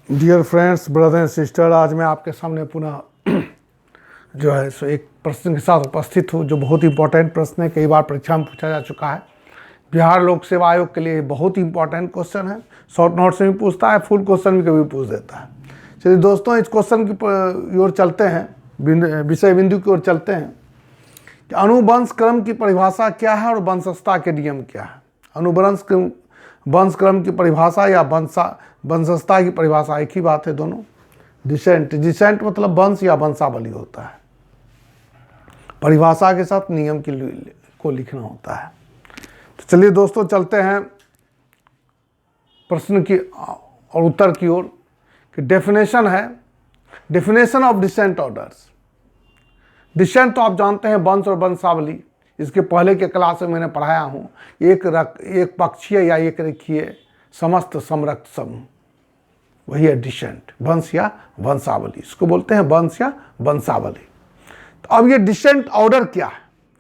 Dear friends, brother and sister, आज मैं आपके सामने पुनः जो है सो एक प्रश्न के साथ उपस्थित हूँ जो बहुत इंपॉर्टेंट प्रश्न है। कई बार परीक्षा में पूछा जा चुका है। बिहार लोक सेवा आयोग के लिए बहुत इंपॉर्टेंट क्वेश्चन है। शॉर्ट नोट से भी पूछता है, फुल क्वेश्चन भी कभी पूछ देता है। चलिए दोस्तों, इस क्वेश्चन की ओर चलते हैं, विषय बिंदु की ओर चलते हैं कि अनुवंश क्रम की परिभाषा क्या है और वंशजता के नियम क्या है। वंश क्रम की परिभाषा या वंशजता की परिभाषा एक ही बात है दोनों। डिसेंट मतलब वंश या वंशावली होता है। परिभाषा के साथ नियम को लिखना होता है। तो चलिए दोस्तों, चलते हैं प्रश्न की और उत्तर की ओर कि डेफिनेशन है, definition of descent orders. Descent तो आप जानते हैं वंश और वंशावली, इसके पहले के क्लास में मैंने पढ़ाया हूँ। एक पक्षीय या एक रेखीय समस्त समरक्त समूह, वही है डिसेंट, वंश या वंशावली। इसको बोलते हैं वंश या वंशावली। तो अब ये डिसेंट ऑर्डर क्या है?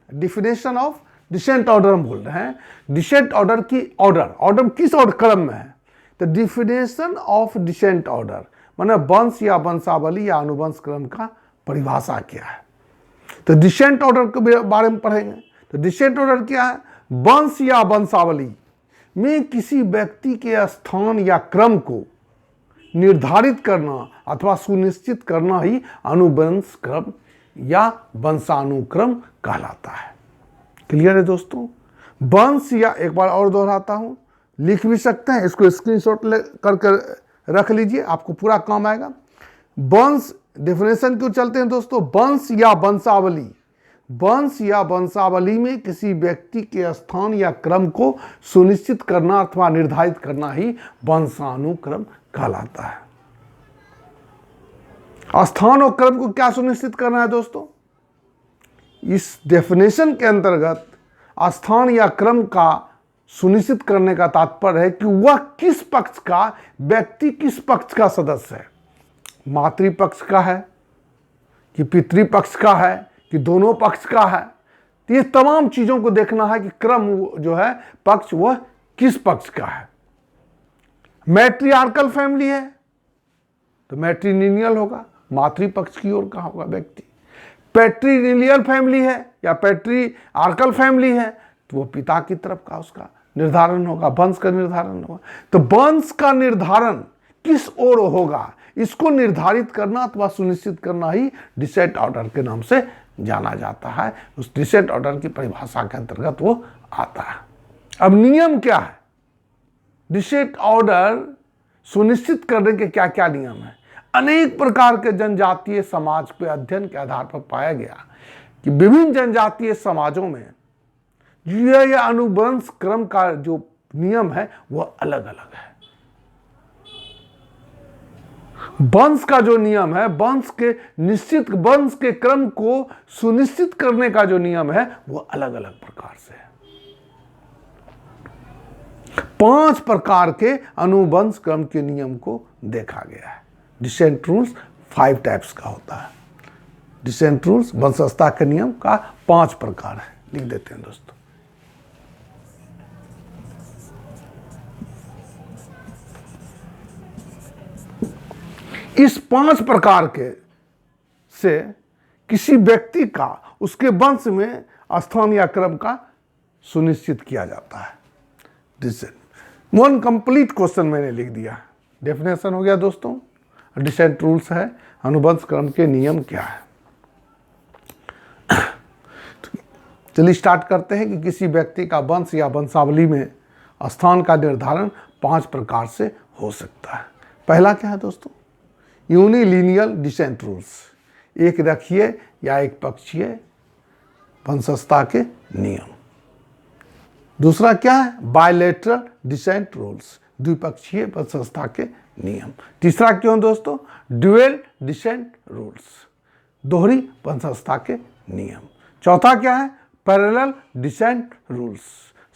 डिफिनेशन ऑफ डिसेंट ऑर्डर हम बोल रहे हैं। डिसेंट ऑर्डर की ऑर्डर किस ऑर्डर क्रम में है? तो डिफिनेशन ऑफ डिसेंट ऑर्डर माने वंश या वंशावली या अनुवंश क्रम का परिभाषा क्या है। तो डिसेंट ऑर्डर के बारे में पढ़ेंगे। तो डिसेंट ऑर्डर क्या है? वंश या वंशावली में किसी व्यक्ति के स्थान या क्रम को निर्धारित करना अथवा सुनिश्चित करना ही अनुवंश क्रम या वंशानुक्रम कहलाता है। क्लियर है दोस्तों? वंश या, एक बार और दोहराता हूं, लिख भी सकते हैं, इसको स्क्रीनशॉट करके रख लीजिए, आपको पूरा काम आएगा। वंश डेफिनेशन क्यों चलते हैं दोस्तों? वंश या वंशावली, वंश या वंशावली में किसी व्यक्ति के स्थान या क्रम को सुनिश्चित करना अथवा निर्धारित करना ही वंशानुक्रम कहलाता है। स्थान और क्रम को क्या सुनिश्चित करना है दोस्तों? इस डेफिनेशन के अंतर्गत स्थान या क्रम का सुनिश्चित करने का तात्पर्य है कि वह किस पक्ष का व्यक्ति, किस पक्ष का सदस्य है। मातृपक्ष का है कि पितृपक्ष का है कि दोनों पक्ष का है। तो ये तमाम चीजों को देखना है कि क्रम जो है पक्ष वह किस पक्ष का है। मैट्रियार्कल फैमिली है तो मैट्रिलिनियल होगा, मातृपक्ष की ओर का होगा व्यक्ति। पैट्रिलिनियल फैमिली है या पैट्रियार्कल फैमिली है तो वो पिता की तरफ का उसका निर्धारण होगा, वंश का निर्धारण होगा। तो वंश का निर्धारण किस ओर होगा, इसको निर्धारित करना अथवा सुनिश्चित करना ही डिसेंट ऑर्डर के नाम से जाना जाता है। उस डिसेंट ऑर्डर की परिभाषा के अंतर्गत वो आता है। अब नियम क्या है? डिसेंट ऑर्डर सुनिश्चित करने के क्या क्या नियम है? अनेक प्रकार के जनजातीय समाज के अध्ययन के आधार पर पाया गया कि विभिन्न जनजातीय समाजों में यह अनुवंश क्रम का जो नियम है वह अलग अलग है। वंश का जो नियम है, वंश के क्रम को सुनिश्चित करने का जो नियम है वो अलग अलग प्रकार से है। 5 प्रकार के अनुवंश क्रम के नियम को देखा गया है। डिसेंट रूल्स 5 टाइप्स का होता है। डिसेंट रूल्स वंशजता के नियम का 5 प्रकार है। लिख देते हैं दोस्तों। इस 5 प्रकार के से किसी व्यक्ति का उसके वंश में स्थान या क्रम का सुनिश्चित किया जाता है। डिसेंट 1 कंप्लीट क्वेश्चन मैंने लिख दिया। डेफिनेशन हो गया दोस्तों, डिसेंट रूल्स है, अनुवंश क्रम के नियम क्या है। चलिए स्टार्ट करते हैं कि किसी व्यक्ति का वंश या वंशावली में स्थान का निर्धारण 5 प्रकार से हो सकता है। पहला क्या है दोस्तों? यूनिलिनियल डिसेंट रूल्स, एक रेखीय या एक पक्षीय वंशजता के नियम। दूसरा क्या है? बायलैटरल डिसेंट रूल्स, द्विपक्षीय वंशजता के नियम। तीसरा क्यों दोस्तों? ड्यूअल डिसेंट रूल्स, दोहरी वंशजता के नियम। चौथा क्या है? पैरेलल डिसेंट रूल्स,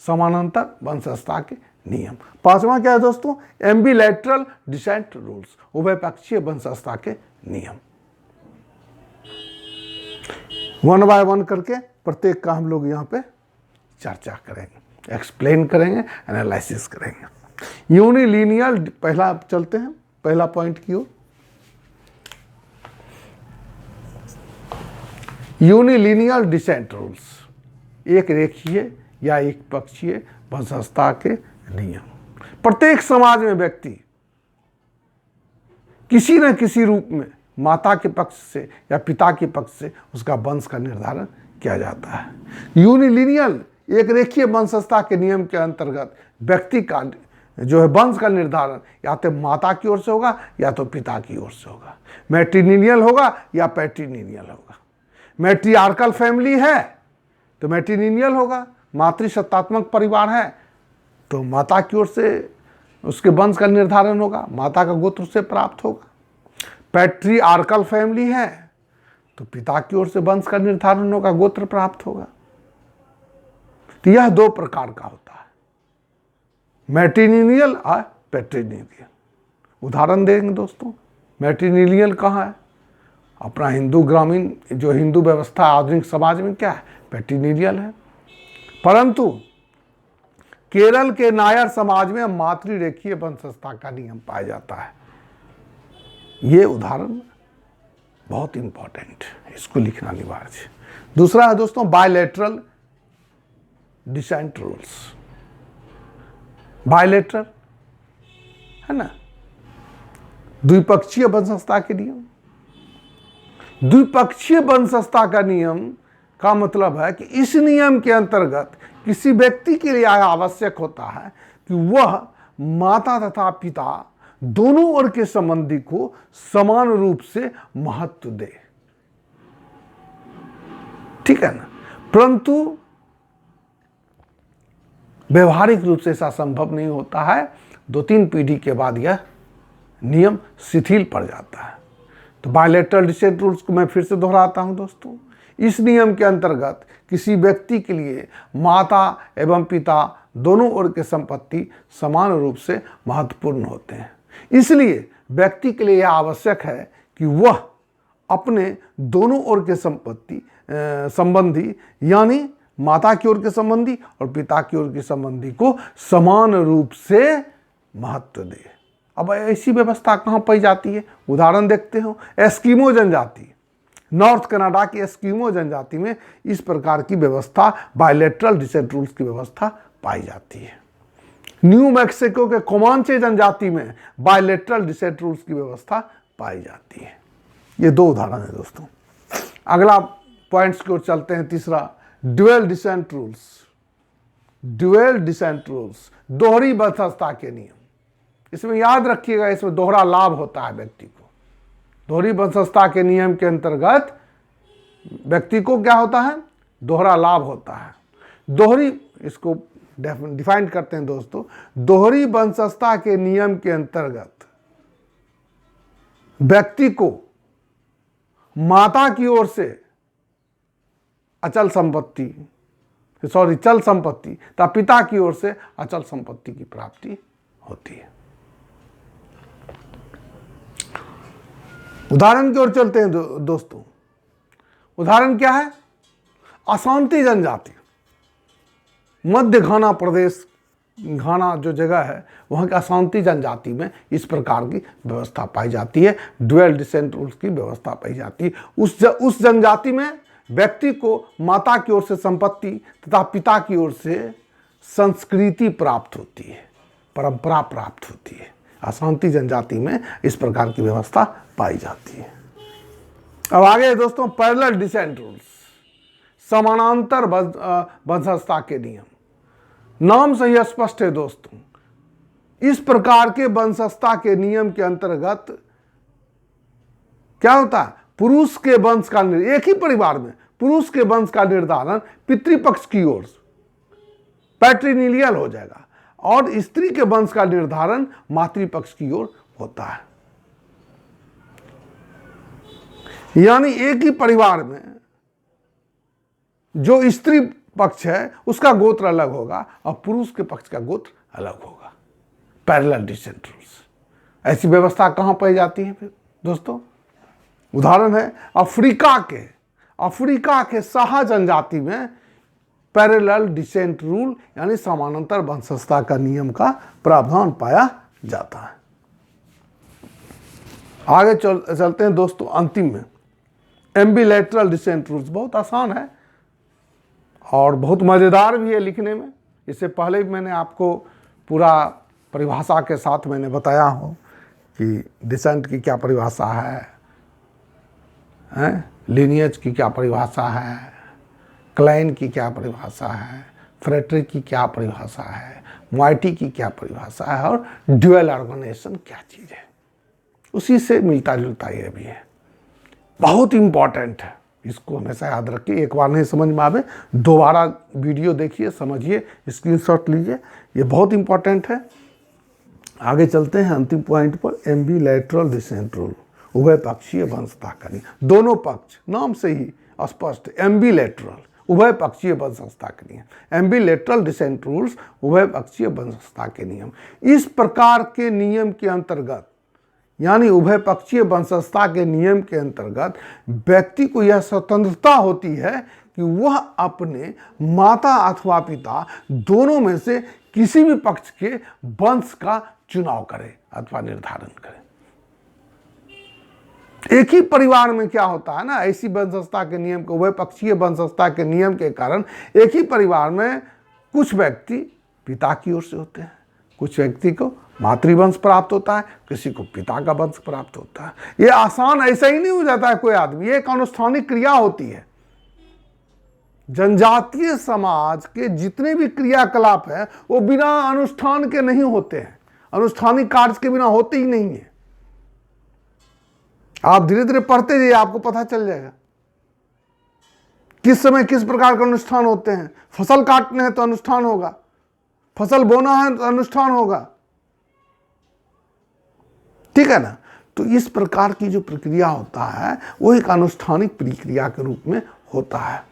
समानांतर वंशजता के नियम। 5वां क्या है दोस्तों? एम्बिलैटरल डिसेंट रूल्स, उभय पक्षीय वंशजता के नियम। 1 बाय 1 करके प्रत्येक का हम लोग यहाँ पे चर्चा करेंगे, एक्सप्लेन करेंगे, एनालिसिस करेंगे। यूनिलिनियल पहला चलते हैं। पहला पॉइंट की ओर। यूनिलिनियर डिसेंट रूल्स, एक रेखीय या एक पक्षीय वंशजता के नियम। प्रत्येक समाज में व्यक्ति किसी न किसी रूप में माता के पक्ष से या पिता के पक्ष से उसका वंश का निर्धारण किया जाता है। यूनिलिनियर, एक रेखीय वंशजता के नियम के अंतर्गत व्यक्ति का जो है वंश का निर्धारण या तो माता की ओर से होगा या तो पिता की ओर से होगा। मैट्रिलिनियल होगा या पैट्रिलिनियल होगा। मैट्रियार्कल फैमिली है तो मैट्रिलिनियल होगा, मातृसत्तात्मक परिवार है तो माता की ओर से उसके वंश का निर्धारण होगा, माता का गोत्र से प्राप्त होगा। पैट्रियार्कल फैमिली है तो पिता की ओर से वंश का निर्धारण होगा, गोत्र प्राप्त होगा। तो यह दो प्रकार का होता है, मैट्रिलिनियल और पैट्रिलिनियल। उदाहरण देंगे दोस्तों, मैट्रिलिनियल कहाँ है? अपना हिंदू ग्रामीण जो हिंदू व्यवस्था आधुनिक समाज में क्या है? पैट्रिलिनियल है। परंतु केरल के नायर समाज में मातृरेखीय वंशजता का नियम पाया जाता है। ये उदाहरण बहुत इंपॉर्टेंट है, इसको लिखना अनिवार्य है। दूसरा है दोस्तों बायलैटरल डिसेंट रूल्स। बायलैटरल है ना, द्विपक्षीय वंशजता के नियम। द्विपक्षीय वंशजता का नियम का मतलब है कि इस नियम के अंतर्गत किसी व्यक्ति के लिए आवश्यक होता है कि वह माता तथा पिता दोनों ओर के संबंधी को समान रूप से महत्व दे, ठीक है ना। परंतु व्यवहारिक रूप से ऐसा संभव नहीं होता है। 2-3 पीढ़ी के बाद यह नियम शिथिल पड़ जाता है। तो बायलैटरल डिसेंट रूल्स को मैं फिर से दोहराता हूं दोस्तों। इस नियम के अंतर्गत किसी व्यक्ति के लिए माता एवं पिता दोनों ओर के संपत्ति समान रूप से महत्वपूर्ण होते हैं। इसलिए व्यक्ति के लिए यह आवश्यक है कि वह अपने दोनों ओर के संबंधी यानी माता की ओर के संबंधी और पिता की ओर के संबंधी को समान रूप से महत्व दे। अब ऐसी व्यवस्था कहाँ पाई जाती है? उदाहरण देखते हो, एस्किमो जनजाति, नॉर्थ कनाडा की एस्किमो जनजाति में इस प्रकार की व्यवस्था बायलैटरल डिसेंट रूल्स की व्यवस्था पाई जाती है। न्यू मैक्सिको के कोमांचे जनजाति में बायलैटरल डिसेंट रूल्स की व्यवस्था पाई जाती है। ये 2 उदाहरण है दोस्तों। अगला पॉइंट्स की ओर चलते हैं। तीसरा, dual descent rules. Dual descent rules, दोहरी वंशजता के नियम। इसमें याद रखिएगा, इसमें दोहरा लाभ होता है व्यक्ति को। दोहरी वंशजता के नियम के अंतर्गत व्यक्ति को क्या होता है? दोहरा लाभ होता है। दोहरी, इसको डिफाइन करते हैं दोस्तों। दोहरी वंशजता के नियम के अंतर्गत व्यक्ति को माता की ओर से चल संपत्ति तथा पिता की ओर से अचल संपत्ति की प्राप्ति होती है। उदाहरण की ओर चलते हैं दोस्तों। उदाहरण क्या है? अशांति जनजाति, मध्य घाना प्रदेश, घाना जो जगह है वहाँ की अशांति जनजाति में इस प्रकार की व्यवस्था पाई जाती है। ड्यूअल डिसेंट रूल्स की व्यवस्था पाई जाती है। उस जनजाति में व्यक्ति को माता की ओर से संपत्ति तथा पिता की ओर से संस्कृति प्राप्त होती है, परंपरा प्राप्त होती है। अशांति जनजाति में इस प्रकार की व्यवस्था पाई जाती है। अब आगे दोस्तों, पैरेलल डिसेंट रूल्स, समानांतर वंशजता के नियम। नाम से ही स्पष्ट है दोस्तों, इस प्रकार के वंशजता के नियम के अंतर्गत क्या होता है? पुरुष के वंश का एक ही परिवार में पुरुष के वंश का निर्धारण पितृपक्ष की ओर पैट्रिलिनियल हो जाएगा और स्त्री के वंश का निर्धारण मातृपक्ष की ओर होता है। यानी एक ही परिवार में जो स्त्री पक्ष है उसका गोत्र अलग होगा और पुरुष के पक्ष का गोत्र अलग होगा। पैरेलल डिसेंट रूल्स, ऐसी व्यवस्था कहां पाई जाती है फिर दोस्तों? उदाहरण है अफ्रीका के साहा जनजाति में पैरेलल डिसेंट रूल यानी समानांतर वंशजता का नियम का प्रावधान पाया जाता है। आगे चलते हैं दोस्तों अंतिम में। एम्बिलैटरल डिसेंट रूल्स बहुत आसान है और बहुत मज़ेदार भी है लिखने में। इससे पहले भी मैंने आपको पूरा परिभाषा के साथ मैंने बताया हूँ कि डिसेंट की क्या परिभाषा है, लिनियज की क्या परिभाषा है, क्लाइन की क्या परिभाषा है, फ्रेटरिक की क्या परिभाषा है, मोइटी की क्या परिभाषा है और ड्यूअल ऑर्गेनाइजेशन क्या चीज़ है। उसी से मिलता जुलता ये भी है, बहुत इम्पॉर्टेंट है। इसको हमेशा याद रखिए, एक बार नहीं समझ में आवे दोबारा वीडियो देखिए, समझिए, स्क्रीनशॉट लीजिए, ये बहुत इम्पॉर्टेंट है। आगे चलते हैं अंतिम पॉइंट पर, एम्बिलैटरल डिसेंट रूल, उभय पक्षीय वंशता का नियम। दोनों पक्ष, नाम से ही स्पष्ट, एम्बिलैटरल उभय पक्षीय वंशता के नियम। एम्बिलैटरल डिसेंट रूल्स उभय पक्षीय वंशता के नियम। इस प्रकार के नियम के अंतर्गत, यानी उभय पक्षीय वंशजता के नियम के अंतर्गत व्यक्ति को यह स्वतंत्रता होती है कि वह अपने माता अथवा पिता दोनों में से किसी भी पक्ष के वंश का चुनाव करे अथवा निर्धारण करे। एक ही परिवार में क्या होता है ना, ऐसी वंशजता के नियम के, उभय पक्षीय वंशजता के नियम के कारण एक ही परिवार में कुछ व्यक्ति पिता की ओर से होते हैं, कुछ व्यक्ति को मातृवंश प्राप्त होता है, किसी को पिता का वंश प्राप्त होता है। ये आसान ऐसा ही नहीं हो जाता है कोई आदमी, ये एक अनुष्ठानिक क्रिया होती है। जनजातीय समाज के जितने भी क्रियाकलाप हैं वो बिना अनुष्ठान के नहीं होते हैं, अनुष्ठानिक कार्य के बिना होते ही नहीं है। आप धीरे धीरे पढ़ते जाइए, आपको पता चल जाएगा किस समय किस प्रकार के अनुष्ठान होते हैं। फसल काटने हैं तो अनुष्ठान होगा, फसल बोना है तो अनुष्ठान होगा, ठीक है ना। तो इस प्रकार की जो प्रक्रिया होता है वो एक अनुष्ठानिक प्रक्रिया के रूप में होता है।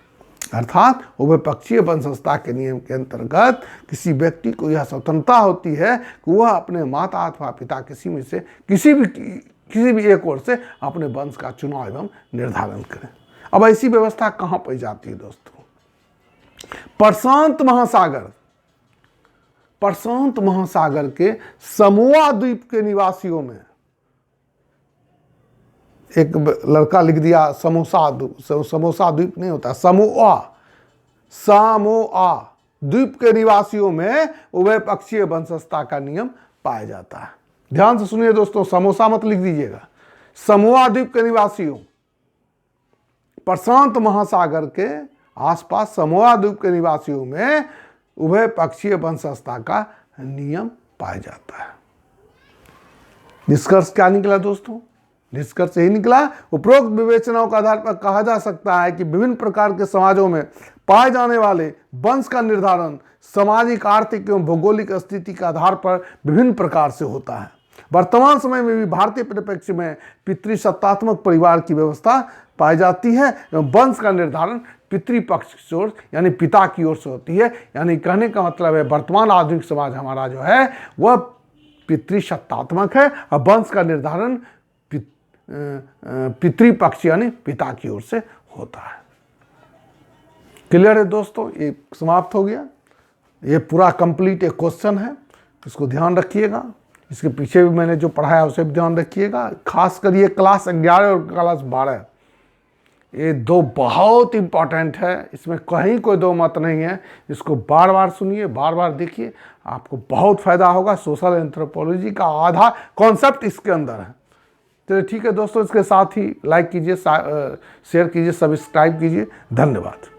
अर्थात उभय पक्षीय वंशजता के नियम के अंतर्गत किसी व्यक्ति को यह स्वतंत्रता होती है कि वह अपने माता अथवा पिता किसी में से किसी भी एक ओर से अपने वंश का चुनाव एवं निर्धारण करें। अब ऐसी व्यवस्था कहां पाई जाती है दोस्तों? प्रशांत महासागर के समोआ द्वीप के निवासियों में, एक लड़का लिख दिया समोसा द्वीप नहीं होता, समोआ द्वीप के निवासियों में उभय पक्षीय वंशजता का नियम पाया जाता है। ध्यान से सुनिए दोस्तों, समोसा मत लिख दीजिएगा। समोआ द्वीप के निवासियों, प्रशांत महासागर के आसपास समोआ द्वीप के निवासियों में उभय पक्षीय वंशजता का नियम पाया जाता है। निष्कर्ष क्या निकला दोस्तों? निष्कर्ष यही निकला, उपरोक्त विवेचनाओं के आधार पर कहा जा सकता है कि विभिन्न प्रकार के समाजों में पाए जाने वाले वंश का निर्धारण सामाजिक, आर्थिक एवं भौगोलिक स्थिति के आधार पर विभिन्न प्रकार से होता है। वर्तमान समय में भी भारतीय परिप्रेक्ष्य में पितृसत्तात्मक परिवार की व्यवस्था पाई जाती है एवं वंश का निर्धारण पितृपक्ष की ओर यानी पिता की ओर से होती है। यानी कहने का मतलब है वर्तमान आधुनिक समाज हमारा जो है वह पितृसत्तात्मक है और वंश का निर्धारण पितृपक्ष यानी पिता की ओर से होता है। क्लियर है दोस्तों? ये समाप्त हो गया। ये पूरा कंप्लीट एक क्वेश्चन है, इसको ध्यान रखिएगा। इसके पीछे भी मैंने जो पढ़ाया उसे भी ध्यान रखिएगा। खास कर ये क्लास 11 और क्लास 12, ये दो बहुत इंपॉर्टेंट है, इसमें कहीं कोई दो मत नहीं है। इसको बार बार सुनिए, बार बार देखिए, आपको बहुत फायदा होगा। सोशल एंथ्रोपोलॉजी का आधा कॉन्सेप्ट इसके अंदर है। तो ठीक है दोस्तों, इसके साथ ही लाइक कीजिए, शेयर कीजिए, सब्सक्राइब कीजिए। धन्यवाद।